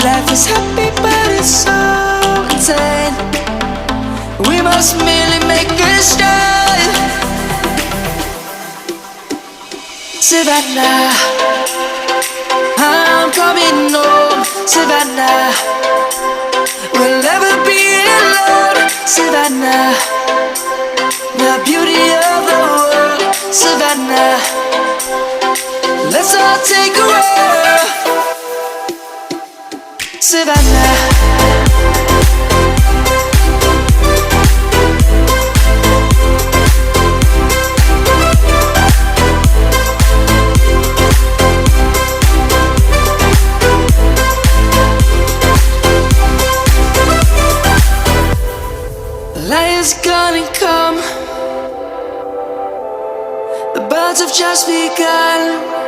Life is happy but it's so insane. We must merely make a start. Savannah, I'm coming home. Savannah, we'll never be alone. Savannah, the beauty of the world. Savannah, let's all take a walk. Savannah, the lion's gonna come. The birds have just begun.